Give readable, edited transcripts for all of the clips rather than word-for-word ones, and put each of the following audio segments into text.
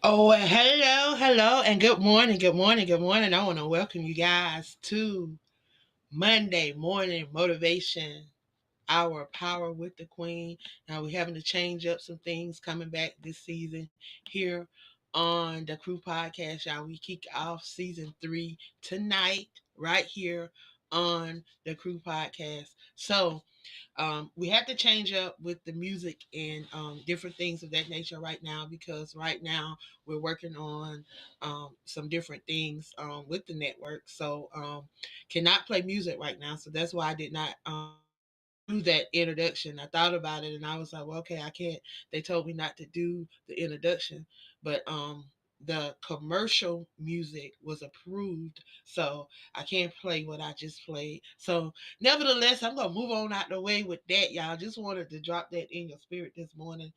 Oh, hello, and good morning. I want to welcome you guys to Monday morning motivation, Hour of Power with the Queen. Now we're having to change up some things coming back this season here on the Crew Podcast. Y'all, we kick off season 3 tonight, right here on the Crew Podcast. So we have to change up with the music and different things of that nature right now, because right now we're working on some different things with the network. So cannot play music right now. So that's why I did not do that introduction. I thought about it and I was like, well, okay, I can't. They told me not to do the introduction, but the commercial music was approved, so I can't play what I just played. So nevertheless, I'm gonna move on out the way with that, y'all. Just wanted to drop that in your spirit this morning,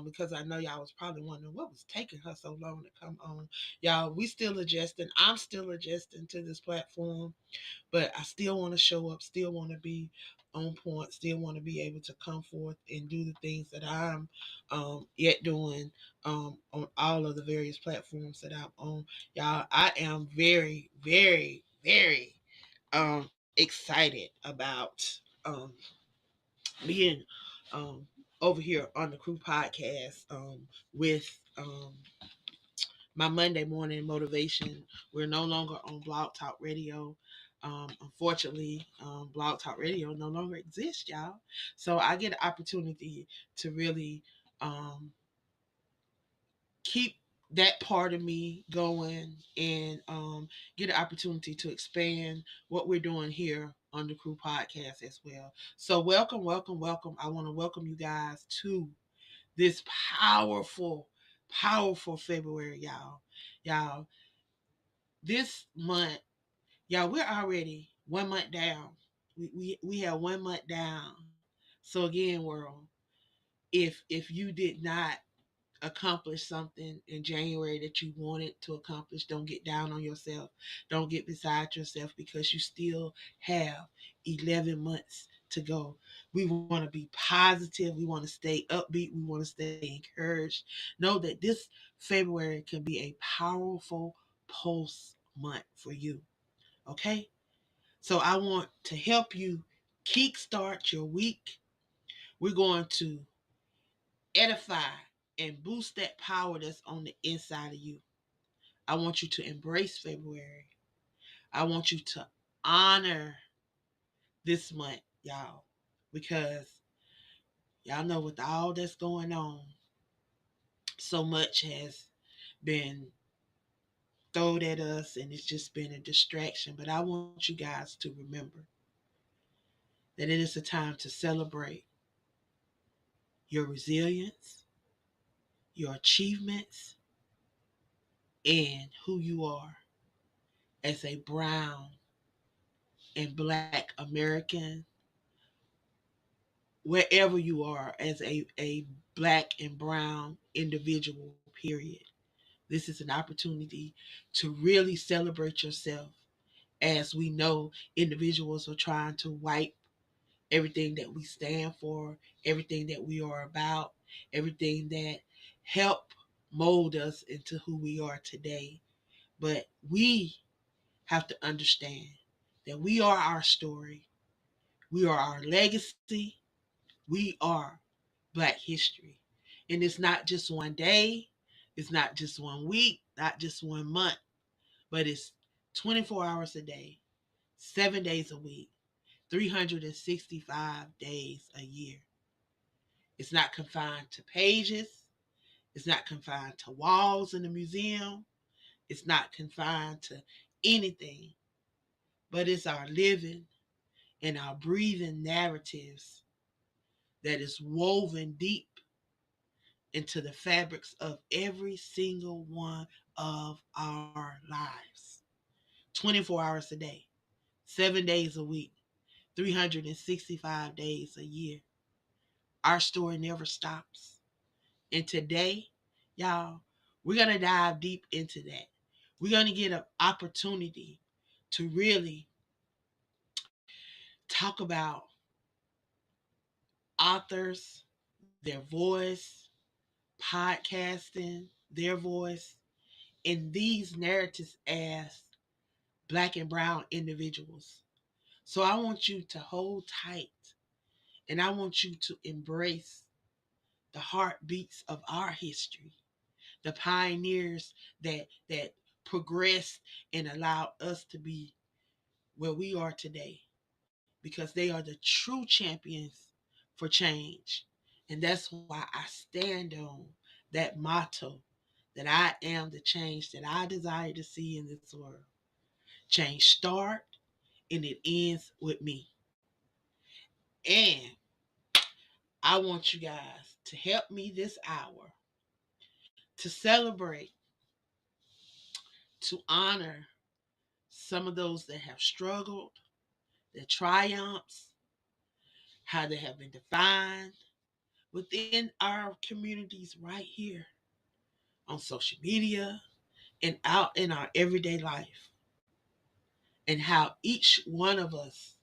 because I know y'all was probably wondering what was taking her so long to come on. Y'all, we still adjusting. I'm still adjusting to this platform, but I still want to show up, still want to be on point, still want to be able to come forth and do the things that I'm yet doing on all of the various platforms that I'm on. Y'all, I am very, very, very excited about being over here on the Crew Podcast with my Monday morning motivation. We're no longer on Blog Talk Radio. Unfortunately, Blog Talk Radio no longer exists, y'all. So I get an opportunity to really keep that part of me going and get an opportunity to expand what we're doing here on the Crew Podcast as well. So welcome, welcome, welcome. I want to welcome you guys to this powerful, powerful February, y'all. Y'all, this month, y'all, we're already 1 month down. We have 1 month down. So again, world, if you did not accomplish something in January that you wanted to accomplish, don't get down on yourself. Don't get beside yourself, because you still have 11 months to go. We want to be positive. We want to stay upbeat. We want to stay encouraged. Know that this February can be a powerful pulse month for you. Okay? So I want to help you kickstart your week. We're going to edify and boost that power that's on the inside of you. I want you to embrace February. I want you to honor this month, y'all, because y'all know with all that's going on, so much has been thrown at us and it's just been a distraction. But I want you guys to remember that it is a time to celebrate your resilience, your achievements, and who you are as a brown and black American, wherever you are as a black and brown individual, period. This is an opportunity to really celebrate yourself, as we know individuals are trying to wipe everything that we stand for, everything that we are about, everything that help mold us into who we are today. But we have to understand that we are our story. We are our legacy. We are Black history. And it's not just one day, it's not just one week, not just 1 month, but it's 24 hours a day, 7 days a week, 365 days a year. It's not confined to pages, it's not confined to walls in a museum, it's not confined to anything, but it's our living and our breathing narratives that is woven deep into the fabrics of every single one of our lives. 24 hours a day, 7 days a week, 365 days a year. Our story never stops. And today, y'all, we're going to dive deep into that. We're going to get an opportunity to really talk about authors, their voice, podcasting, their voice in these narratives as Black and brown individuals. So I want you to hold tight, and I want you to embrace the heartbeats of our history, the pioneers that progressed and allowed us to be where we are today, because they are the true champions for change. And that's why I stand on that motto, that I am the change that I desire to see in this world. Change start and it ends with me. And I want you guys to help me this hour to celebrate, to honor some of those that have struggled, their triumphs, how they have been defined within our communities right here on social media and out in our everyday life. And how each one of us,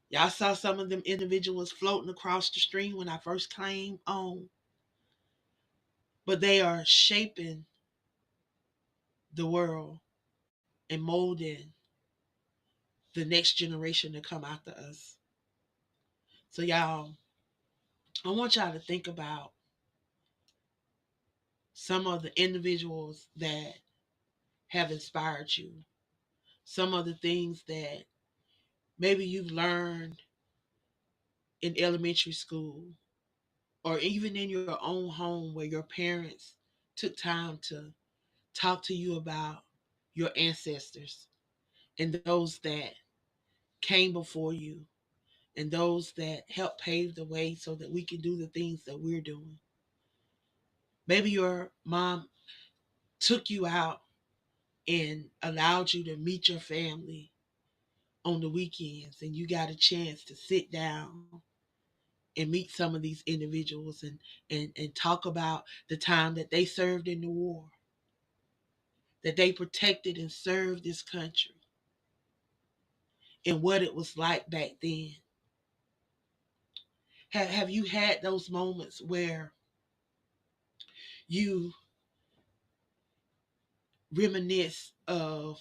y'all saw some of them individuals floating across the stream when I first came on, but they are shaping the world and molding the next generation to come after us. So, y'all, I want y'all to think about some of the individuals that have inspired you, some of the things that maybe you've learned in elementary school, or even in your own home where your parents took time to talk to you about your ancestors and those that came before you and those that helped pave the way so that we can do the things that we're doing. Maybe your mom took you out and allowed you to meet your family on the weekends, and you got a chance to sit down and meet some of these individuals and talk about the time that they served in the war, that they protected and served this country, and what it was like back then. Have you had those moments where you reminisce of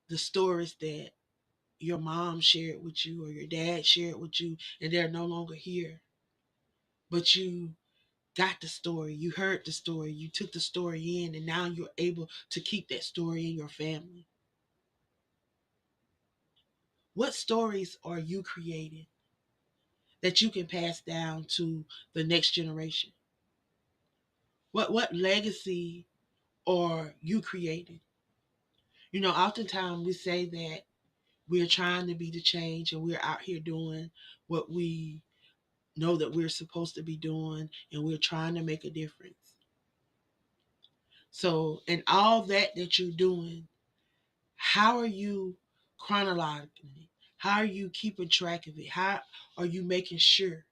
the stories that your mom shared with you or your dad shared with you, and they're no longer here, but you got the story, you heard the story, you took the story in, and now you're able to keep that story in your family? What stories are you creating that you can pass down to the next generation? What legacy are you creating? You know, oftentimes we say that we're trying to be the change and we're out here doing what we know that we're supposed to be doing, and we're trying to make a difference. So, in all that you're doing, how are you chronologically? How are you keeping track of it? How are you making sure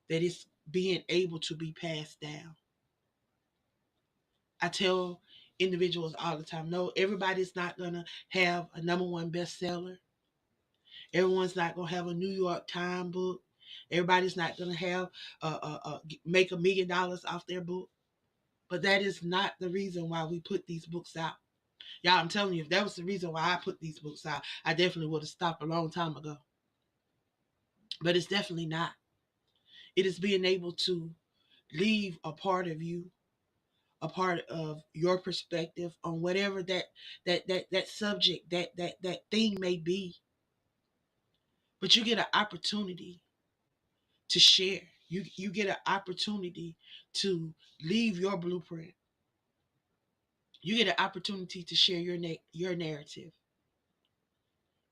that it's being able to be passed down? I tell individuals all the time, no, everybody's not going to have a number one bestseller. Everyone's not going to have a New York Times book. Everybody's not going to have make $1 million off their book. But that is not the reason why we put these books out. Y'all, I'm telling you, if that was the reason why I put these books out, I definitely would have stopped a long time ago. But it's definitely not. It is being able to leave a part of you, a part of your perspective on whatever that subject, that thing may be. But you get an opportunity to share. You get an opportunity to leave your blueprint. You get an opportunity to share your narrative.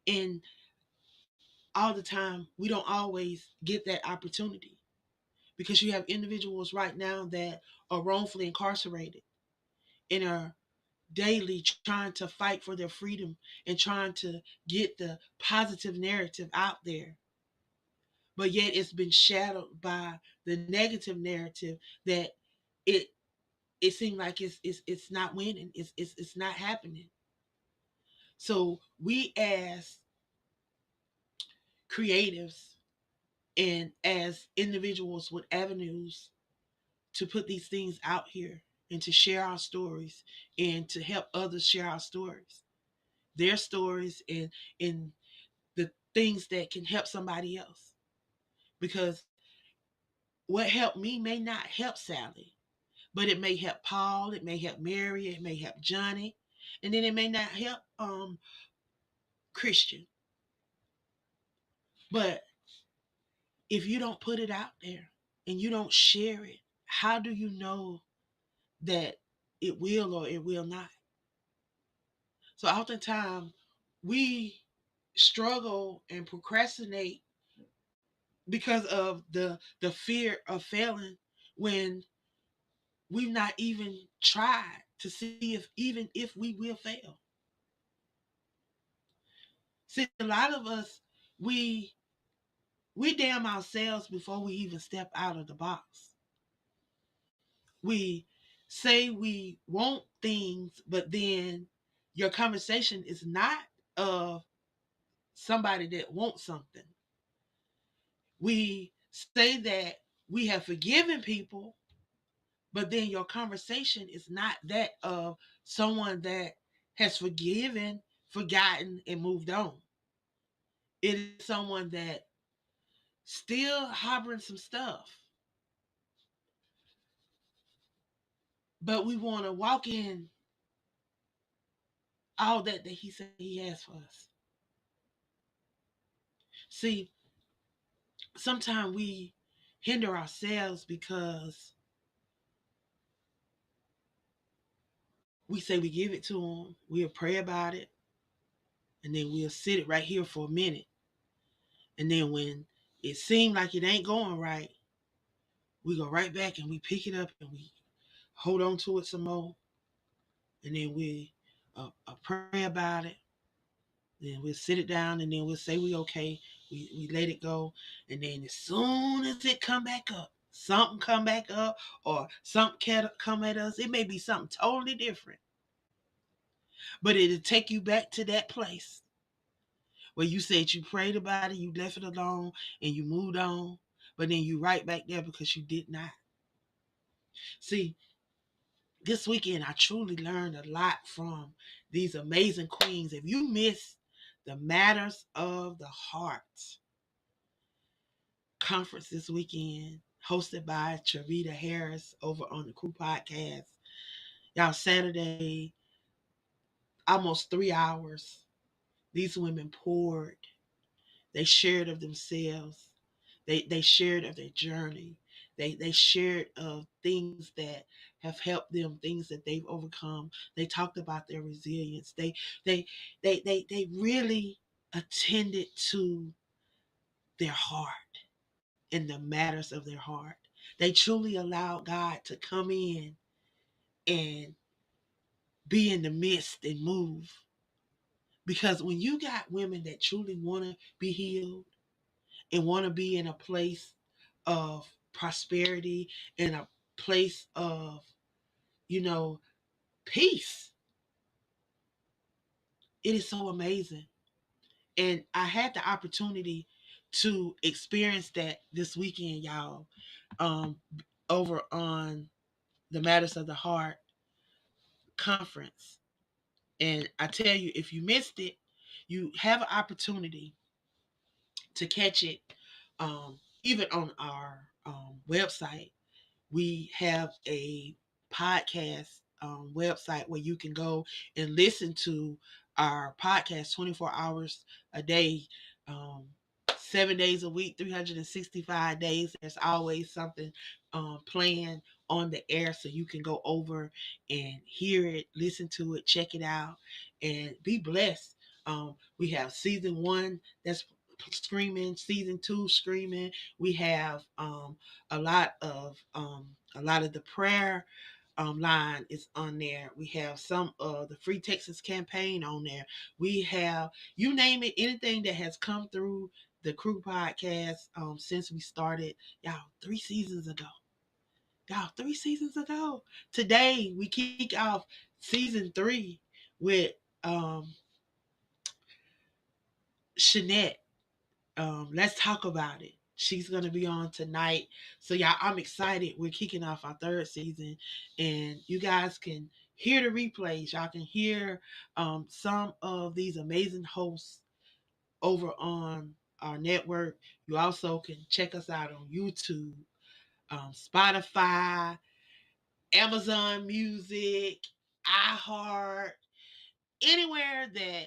And all the time, we don't always get that opportunity, because you have individuals right now that are wrongfully incarcerated and are daily trying to fight for their freedom and trying to get the positive narrative out there. But yet it's been shadowed by the negative narrative that it it seems like it's not winning. It's not happening. So we as creatives and as individuals with avenues to put these things out here, and to share our stories and to help others share our stories, their stories, and the things that can help somebody else. Because what helped me may not help Sally, but it may help Paul, it may help Mary, it may help Johnny, and then it may not help Christian. But if you don't put it out there and you don't share it, how do you know that it will or it will not? So oftentimes we struggle and procrastinate because of the fear of failing when we've not even tried to see if even if we will fail. See, a lot of us, we we damn ourselves before we even step out of the box. We say we want things, but then your conversation is not of somebody that wants something. We say that we have forgiven people, but then your conversation is not that of someone that has forgiven, forgotten, and moved on. It is someone that still harboring some stuff, but we want to walk in all that he said he has for us. See, sometimes we hinder ourselves because we say we give it to him, we'll pray about it, and then we'll sit it right here for a minute. And then when it seems like it ain't going right, we go right back and we pick it up and we hold on to it some more. And then we pray about it. Then we'll sit it down and then we'll say we okay. We let it go. And then as soon as it come back up, something come back up or something can come at us. It may be something totally different. But it'll take you back to that place where you said you prayed about it, you left it alone, and you moved on. But then you right back there because you did not. See, this weekend I truly learned a lot from these amazing queens. If you missed the Matters of the Heart conference this weekend, hosted by Charita Harris over on the Crew Podcast, y'all, Saturday, almost 3 hours, these women poured. They shared of themselves. They shared of their journey. They shared of things that have helped them, things that they've overcome. They talked about their resilience. They they really attended to their heart and the matters of their heart. They truly allowed God to come in and be in the midst and move. Because when you got women that truly want to be healed and want to be in a place of prosperity, in a place of, you know, peace, it is so amazing. And I had the opportunity to experience that this weekend, y'all, um, over on the Matters of the Heart conference. And I tell you, if you missed it, you have an opportunity to catch it, even on our website. We have a podcast website where you can go and listen to our podcast 24 hours a day, um, 7 days a week, 365 days. There's always something playing on the air, so you can go over and hear it, listen to it, check it out, and be blessed. We have season 1 that's screaming, season 2 screaming. We have a lot of the prayer line is on there. We have some of the Free Texas campaign on there. We have, you name it, anything that has come through the Crew Podcast since we started, y'all, 3 seasons ago. Y'all, 3 seasons ago. Today we kick off season 3 with Shanette. Let's talk about it. She's gonna be on tonight. So y'all, I'm excited. We're kicking off our third season, and you guys can hear the replays. Y'all can hear some of these amazing hosts over on our network. You also can check us out on YouTube, Spotify, Amazon Music, iHeart, anywhere that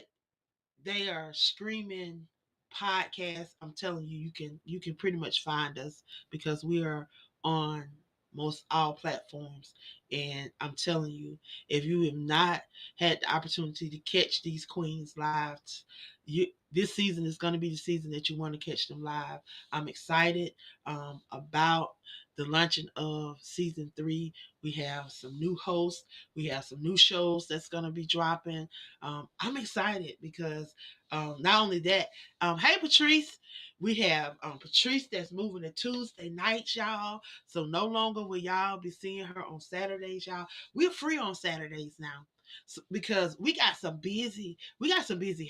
they are streaming podcasts. I'm telling you, you can pretty much find us because we are on most all platforms. And I'm telling you, if you have not had the opportunity to catch these queens live, this season is going to be the season that you want to catch them live. I'm excited about the launching of season 3. We have some new hosts. We have some new shows that's going to be dropping. I'm excited because not only that, hey Patrice, we have Patrice that's moving to Tuesday nights, y'all. So no longer will y'all be seeing her on Saturdays, y'all. We're free on Saturdays now, so, because we got some busy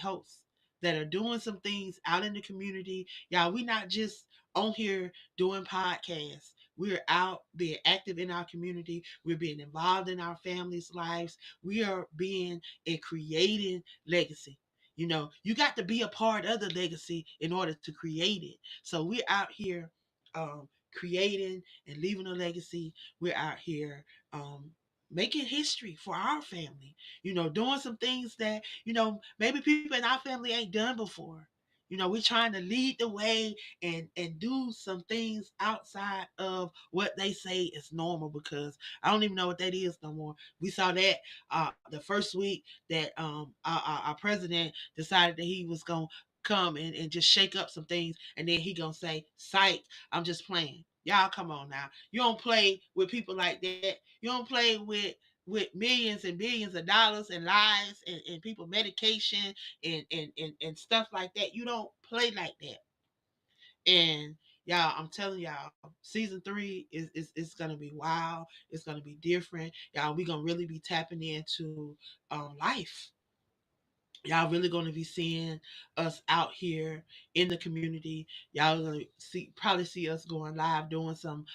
hosts that are doing some things out in the community, y'all. We not just on here doing podcasts. We're out being active in our community. We're being involved in our families' lives. We are being and creating legacy. You know, you got to be a part of the legacy in order to create it. So we're out here creating and leaving a legacy. We're out here making history for our family. You know, doing some things that, you know, maybe people in our family ain't done before. You know, we're trying to lead the way and do some things outside of what they say is normal, because I don't even know what that is no more. We saw that the first week that our president decided that he was going to come and just shake up some things, and then he going to say, psych, I'm just playing. Y'all, come on now. You don't play with people like that. You don't play with millions and billions of dollars and lives and people medication and stuff like that. You don't play like that. And y'all, I'm telling y'all, season 3 is gonna be wild. It's gonna be different. Y'all, we gonna really be tapping into life. Y'all really going to be seeing us out here in the community. Y'all going to probably see us going live doing some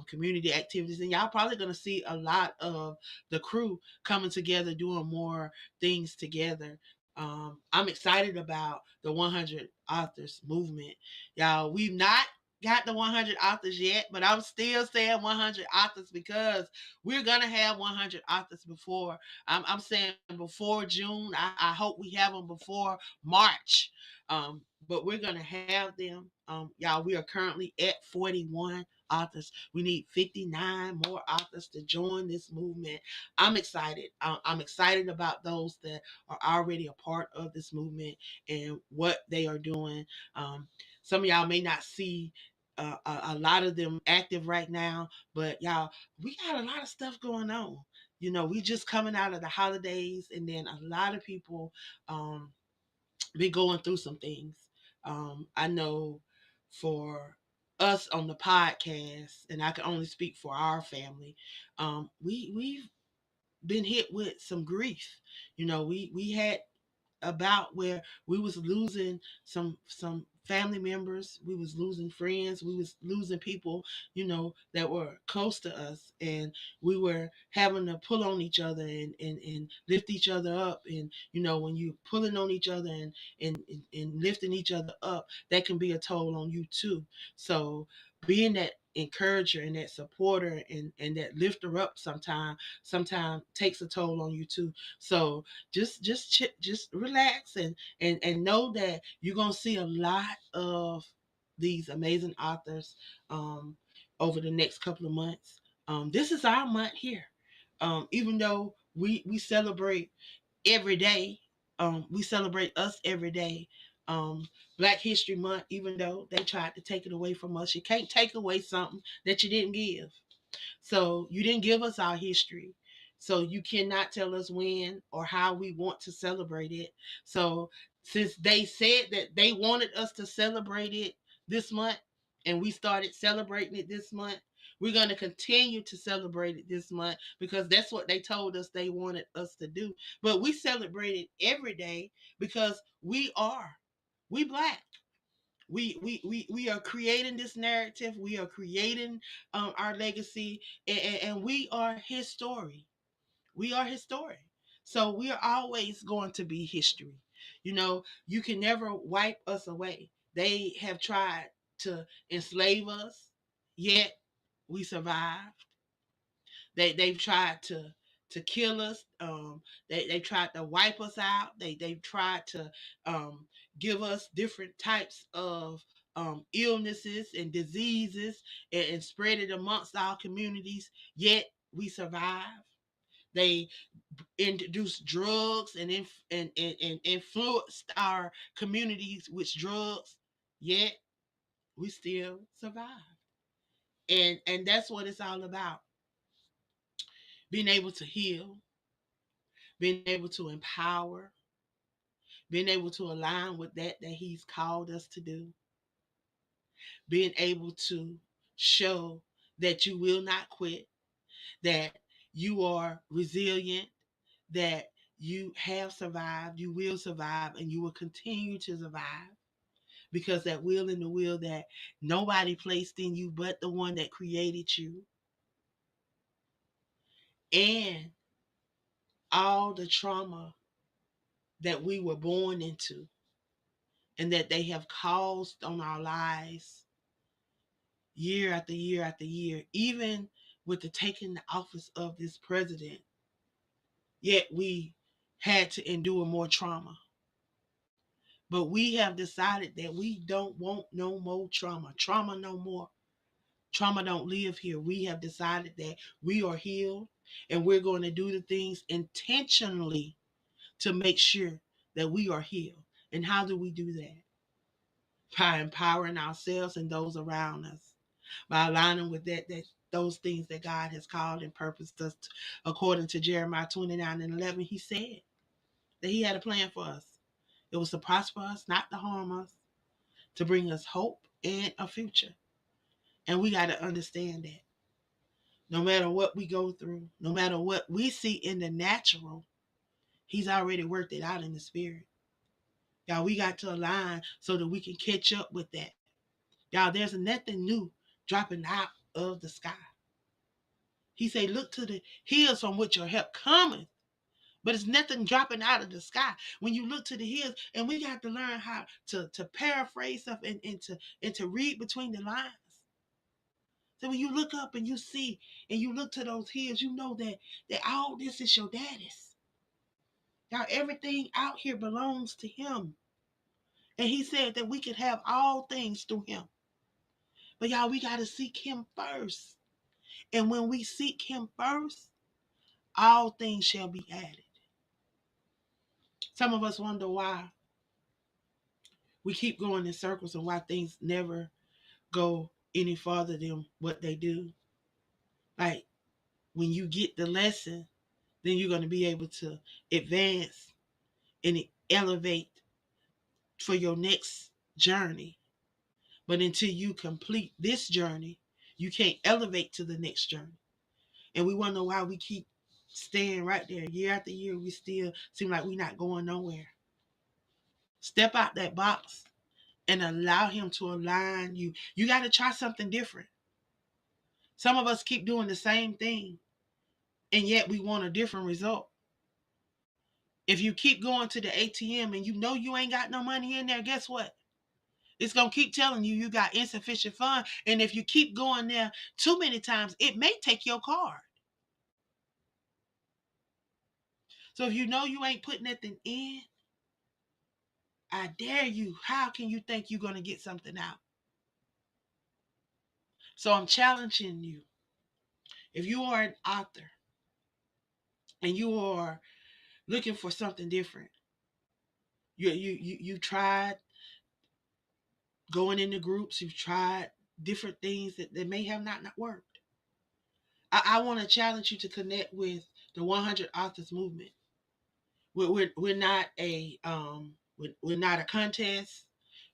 community activities, and y'all probably going to see a lot of the crew coming together doing more things together. I'm excited about the 100 authors movement. Y'all, we've not got the 100 authors yet, but I'm still saying 100 authors because we're gonna have 100 authors before. I'm saying before June. I hope we have them before March. But we're gonna have them. Y'all, we are currently at 41 authors. We need 59 more authors to join this movement. I'm excited. I'm excited about those that are already a part of this movement and what they are doing. Some of y'all may not see a lot of them active right now, but y'all, we got a lot of stuff going on. You know, we just coming out of the holidays, and then a lot of people be going through some things. I know for us on the podcast, and I can only speak for our family, we've been hit with some grief. You know, we had about where we was losing some family members, we was losing friends, we was losing people, you know, that were close to us, and we were having to pull on each other and lift each other up. And you know, when you pulling on each other and lifting each other up, that can be a toll on you too. So being that encourager and that supporter and that lifter up sometimes takes a toll on you too. So just relax and know that you're gonna see a lot of these amazing authors over the next couple of months. This is our month here. Even though we celebrate every day, we celebrate us every day. Black History Month, even though they tried to take it away from us, you can't take away something that you didn't give. So you didn't give us our history. So you cannot tell us when or how we want to celebrate it. So since they said that they wanted us to celebrate it this month, and we started celebrating it this month, we're going to continue to celebrate it this month because that's what they told us they wanted us to do. But we celebrate it every day because we Black. We are creating this narrative. We are creating our legacy, and we are his story. We are his story. So we are always going to be history. You know, you can never wipe us away. They have tried to enslave us, yet we survived. They've tried to kill us. They tried to wipe us out. They've tried to um, give us different types of illnesses and diseases, and spread it amongst our communities. Yet we survive. They introduced drugs and influenced our communities with drugs. Yet we still survive. And that's what it's all about: being able to heal, being able to empower, being able to align with that he's called us to do, being able to show that you will not quit, that you are resilient, that you have survived, you will survive, and you will continue to survive, because that will and the will that nobody placed in you but the one that created you, and all the trauma that we were born into and that they have caused on our lives year after year after year, even with the taking the office of this president, yet we had to endure more trauma. But we have decided that we don't want no more trauma. Trauma no more. Trauma don't live here. We have decided that we are healed, and we're going to do the things intentionally to make sure that we are healed. And how do we do that? By empowering ourselves and those around us, by aligning with that those things that God has called and purposed us to. According to Jeremiah 29:11, he said that he had a plan for us. It was to prosper us, not to harm us, to bring us hope and a future. And we got to understand that no matter what we go through, no matter what we see in the natural, he's already worked it out in the spirit. Y'all, we got to align so that we can catch up with that. Y'all, there's nothing new dropping out of the sky. He said, look to the hills from which your help cometh. But it's nothing dropping out of the sky. When you look to the hills, and we got to learn how to paraphrase stuff and to read between the lines. So when you look up and you see and you look to those hills, you know that all this is your daddy's. Now everything out here belongs to him. And he said that we could have all things through him. But y'all, we got to seek him first. And when we seek him first, all things shall be added. Some of us wonder why we keep going in circles and why things never go any farther than what they do. Like, when you get the lesson, then you're going to be able to advance and elevate for your next journey. But until you complete this journey, you can't elevate to the next journey. And we wonder why we keep staying right there year after year. We still seem like we're not going nowhere. Step out that box and allow him to align you. You got to try something different. Some of us keep doing the same thing, and yet we want a different result. If you keep going to the ATM and you know you ain't got no money in there, guess what? It's going to keep telling you got insufficient funds. And if you keep going there too many times, it may take your card. So if you know you ain't putting nothing in, I dare you. How can you think you're going to get something out? So I'm challenging you. If you are an author and you are looking for something different, you tried going into groups, you've tried different things that may have not worked. I want to challenge you to connect with the 100 Authors Movement. We're not we're not a contest.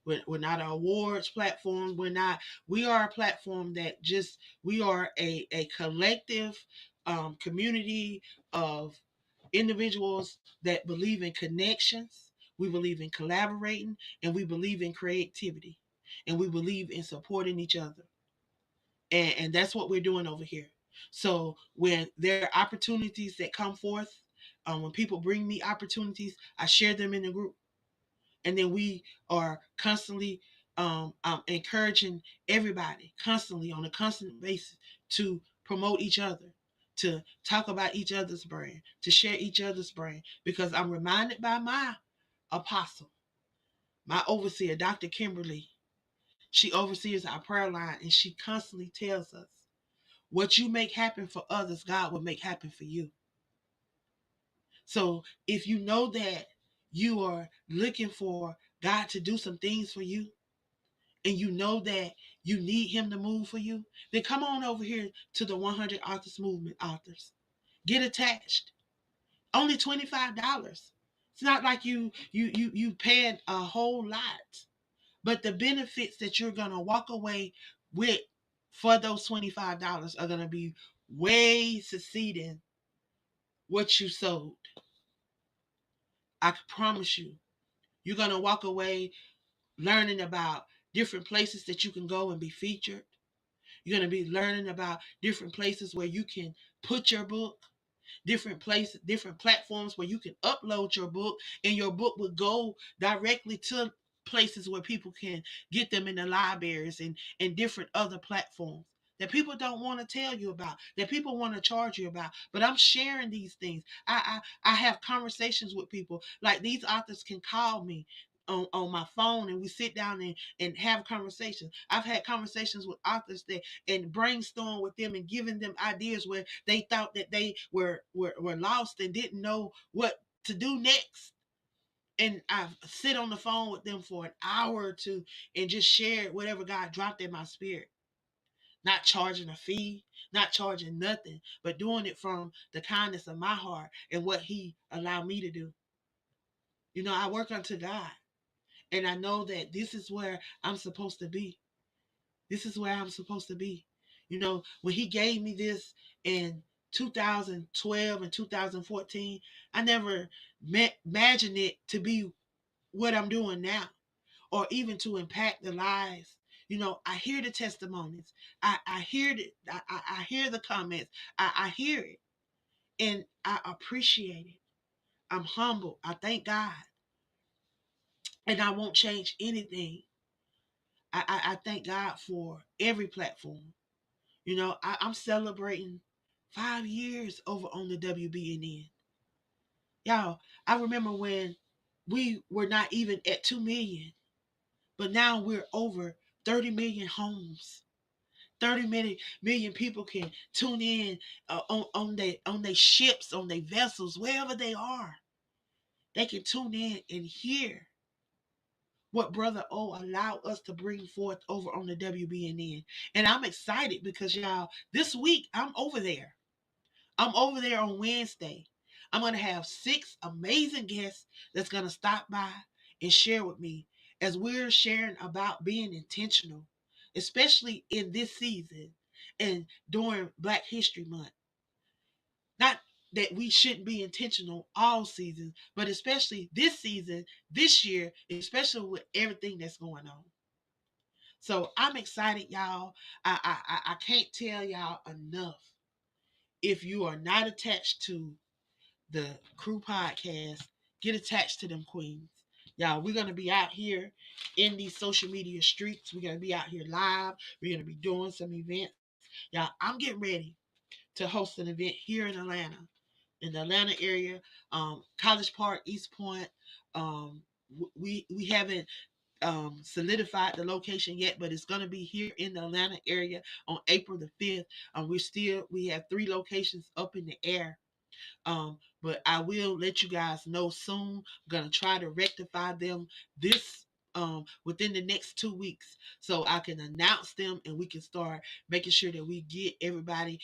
We're not an awards platform. We are a platform that we are a collective community of individuals that believe in connections. We believe in collaborating, and we believe in creativity. and we believe in supporting each other. And that's what we're doing over here. So when there are opportunities that come forth, when people bring me opportunities, I share them in the group. And then we are constantly encouraging everybody constantly on a constant basis to promote each other, to talk about each other's brand, to share each other's brand, because I'm reminded by my apostle, my overseer, Dr. Kimberly. She oversees our prayer line, and she constantly tells us, what you make happen for others, God will make happen for you. So if you know that you are looking for God to do some things for you, and you know that you need him to move for you, then come on over here to the 100 Authors Movement authors. Get attached. Only $25. It's not like you paying a whole lot, but the benefits that you're gonna walk away with for those $25 are gonna be way succeeding what you sold. I can promise you, you're gonna walk away learning about different places that you can go and be featured. You're going to be learning about different places where you can put your book, different places, different platforms where you can upload your book, and your book would go directly to places where people can get them in the libraries and different other platforms that people don't want to tell you about, that people want to charge you about. But I'm sharing these things. I have conversations with people. Like, these authors can call me on my phone, and we sit down and have conversations. I've had conversations with authors that and brainstorm with them and giving them ideas where they thought that they were lost and didn't know what to do next. And I sit on the phone with them for an hour or two and just share whatever God dropped in my spirit. Not charging a fee, not charging nothing, but doing it from the kindness of my heart and what He allowed me to do. I work unto God, and I know that this is where I'm supposed to be. This is where I'm supposed to be. When He gave me this in 2012 and 2014, I never imagined it to be what I'm doing now, or even to impact the lives. I hear the testimonies. I hear I hear the comments. I hear it, and I appreciate it. I'm humble. I thank God, and I won't change anything. I thank God for every platform. I'm celebrating 5 years over on the WBNN. Y'all, I remember when we were not even at 2 million, but now we're over 30 million homes. 30 million people can tune in on their ships, on their vessels, wherever they are. They can tune in and hear what Brother O allowed us to bring forth over on the WBNN. And I'm excited because, y'all, this week I'm over there. I'm over there on Wednesday. I'm going to have 6 amazing guests that's going to stop by and share with me as we're sharing about being intentional, especially in this season and during Black History Month. Not that we shouldn't be intentional all seasons, but especially this season, this year, especially with everything that's going on. So I'm excited, y'all. I can't tell y'all enough. If you are not attached to the Crew Podcast, get attached to them queens. Y'all, we're going to be out here in these social media streets. We're going to be out here live. We're going to be doing some events. Y'all, I'm getting ready to host an event here in the Atlanta area, College Park, East Point. We haven't solidified the location yet, but it's going to be here in the Atlanta area on April the 5th. We have 3 locations up in the air. But I will let you guys know soon. I'm gonna try to rectify them this within the next 2 weeks, so I can announce them and we can start making sure that we get everybody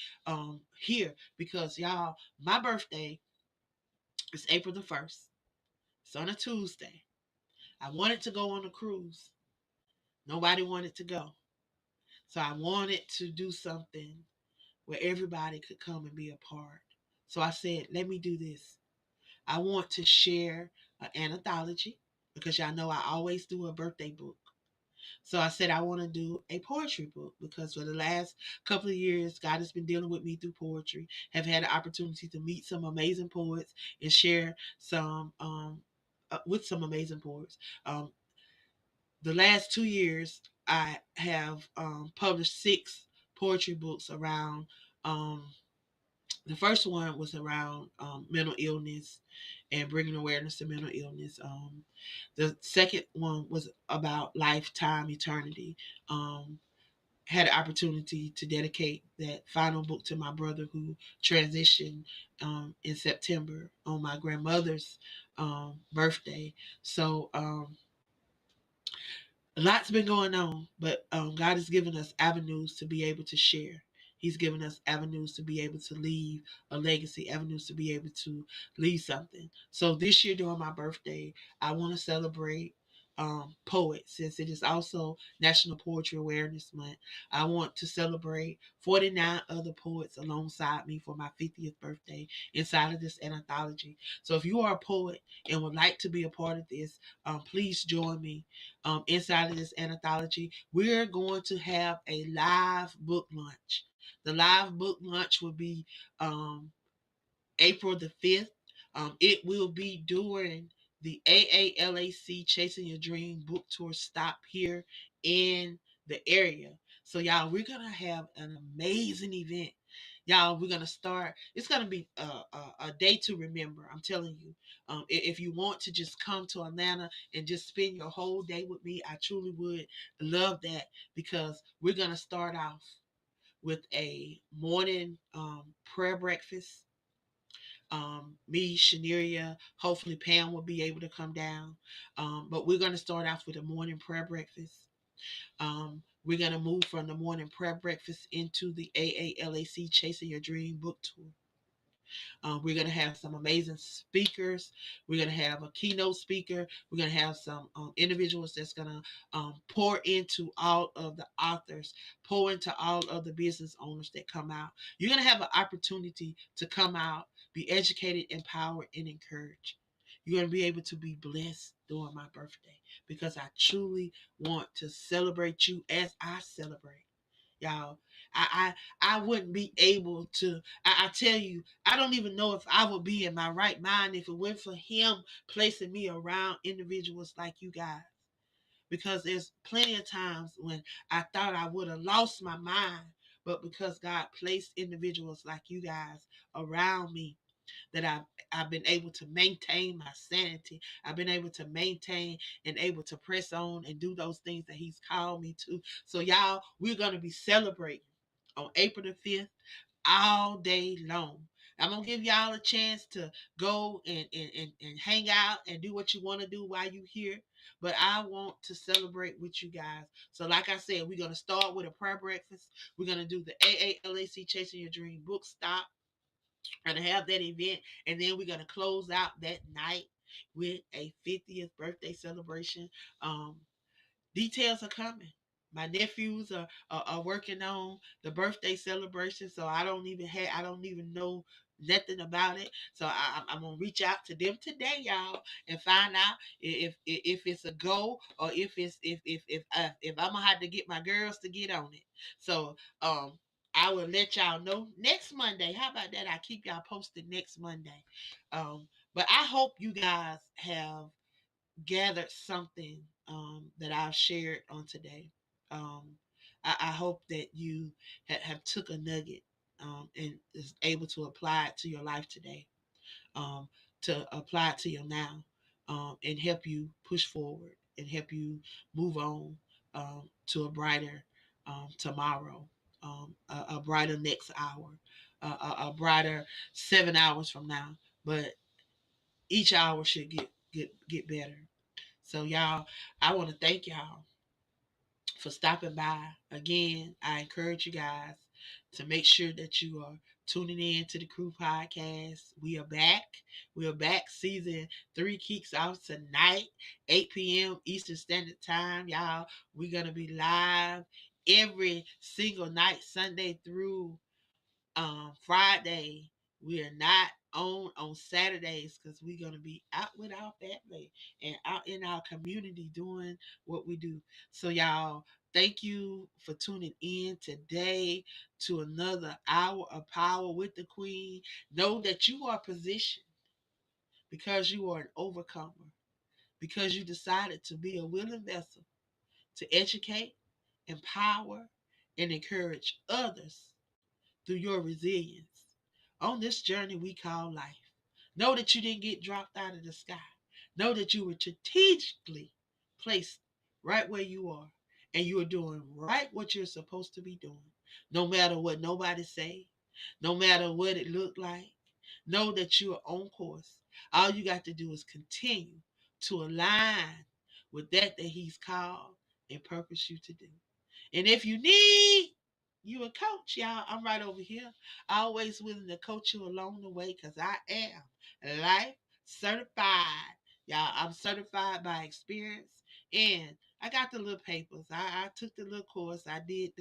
here, because y'all, my birthday is April the 1st. It's on a Tuesday. I wanted to go on a cruise. Nobody wanted to go. So I wanted to do something where everybody could come and be a part. So I said, let me do this. I want to share an anthology, because y'all know I always do a birthday book. So I said I want to do a poetry book because for the last couple of years, God has been dealing with me through poetry. Have had the opportunity to meet some amazing poets and share some with some amazing poets. Um, the last 2 years, I have published 6 poetry books around. Um, the first one was around mental illness and bringing awareness to mental illness. The second one was about lifetime, eternity. Um, had an opportunity to dedicate that final book to my brother who transitioned in September on my grandmother's birthday. So a lot's been going on, but God has given us avenues to be able to share. He's given us avenues to be able to leave a legacy, avenues to be able to leave something. So this year during my birthday, I want to celebrate poets since it is also National Poetry Awareness Month. I want to celebrate 49 other poets alongside me for my 50th birthday inside of this anthology. So if you are a poet and would like to be a part of this, please join me inside of this anthology. We're going to have a live book launch. The live book launch will be um, April the 5th. It will be during the AALAC Chasing Your Dream book tour stop here in the area. So, y'all, we're going to have an amazing event. Y'all, we're going to start. It's going to be a day to remember. I'm telling you. If you want to just come to Atlanta and just spend your whole day with me, I truly would love that because we're going to start off with a morning prayer breakfast. Me, Shaneria, hopefully Pam will be able to come down. But we're going to start off with a morning prayer breakfast. We're going to move from the morning prayer breakfast into the AALAC Chasing Your Dream book tour. We're going to have some amazing speakers. We're going to have a keynote speaker. We're going to have some individuals that's going to pour into all of the authors, pour into all of the business owners that come out. You're going to have an opportunity to come out, be educated, empowered, and encouraged. You're going to be able to be blessed during my birthday because I truly want to celebrate you as I celebrate y'all. I wouldn't be able to. I tell you, I don't even know if I would be in my right mind if it weren't for him placing me around individuals like you guys. Because there's plenty of times when I thought I would have lost my mind, but because God placed individuals like you guys around me, that I've been able to maintain my sanity. I've been able to maintain and able to press on and do those things that He's called me to. So y'all, we're gonna be celebrating on April the 5th all day long. I'm gonna give y'all a chance to go and hang out and do what you want to do while you're here. But I want to celebrate with you guys. So, like I said, we're gonna start with a prayer breakfast. We're gonna do the AALAC Chasing Your Dream book stop and have that event, and then we're gonna close out that night with a 50th birthday celebration. Um, Details are coming. My nephews are working on the birthday celebration, so I don't even know nothing about it. So I'm gonna reach out to them today, y'all, and find out if it's a go or if I'm gonna have to get my girls to get on it. So I will let y'all know next Monday. How about that? I keep y'all posted next Monday. But I hope you guys have gathered something that I've shared on today. Um, I hope that you have took a nugget and is able to apply it to your life today, um, to apply it to your now, and help you push forward and help you move on to a brighter tomorrow, a brighter next hour, a brighter 7 hours from now. But each hour should get better. So y'all, I want to thank y'all for stopping by. Again, I encourage you guys to make sure that you are tuning in to the Crew Podcast. We are back. We are back. Season 3 kicks off tonight, 8 p.m. Eastern Standard Time. Y'all, we're going to be live every single night, Sunday through Friday. We are not on Saturdays, because we're gonna be out with our family and out in our community doing what we do. So y'all, thank you for tuning in today to another hour of power with the Queen. Know that you are positioned because you are an overcomer, because you decided to be a willing vessel to educate, empower, and encourage others through your resilience on this journey we call life. Know that you didn't get dropped out of the sky. Know that you were strategically placed right where you are, and you are doing right what you're supposed to be doing. No matter what nobody say, no matter what it looked like, know that you are on course. All you got to do is continue to align with that he's called and purpose you to do. And if you need you a coach, y'all, I'm right over here. Always willing to coach you along the way, because I am life certified. Y'all, I'm certified by experience. And I got the little papers. I took the little course. I did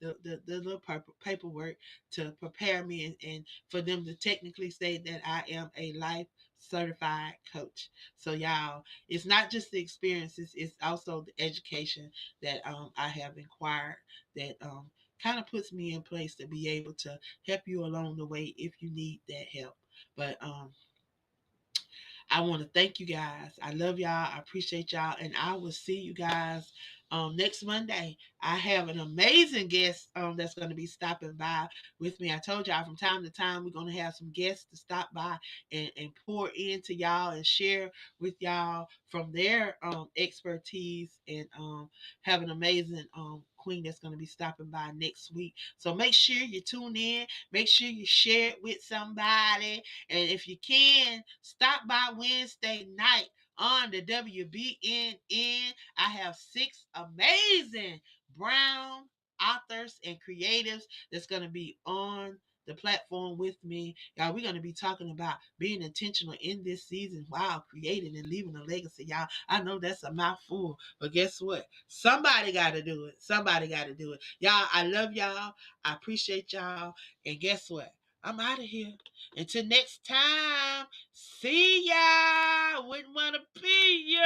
the little paperwork to prepare me, and for them to technically say that I am a life certified coach. So y'all, it's not just the experiences, it's also the education that I have acquired that kind of puts me in place to be able to help you along the way if you need that help. But I want to thank you guys. I love y'all. I appreciate y'all. And I will see you guys next Monday. I have an amazing guest that's going to be stopping by with me. I told y'all from time to time we're going to have some guests to stop by and pour into y'all and share with y'all from their expertise, and have an amazing queen that's going to be stopping by next week. So make sure you tune in. Make sure you share it with somebody. And if you can, stop by Wednesday night on the WBNN. I have 6 amazing brown authors and creatives that's going to be on the platform with me. Y'all, we're going to be talking about being intentional in this season while creating and leaving a legacy. Y'all, I know that's a mouthful, but guess what? Somebody got to do it. Somebody got to do it. Y'all, I love y'all. I appreciate y'all. And guess what? I'm out of here. Until next time, see ya. Wouldn't want to be ya.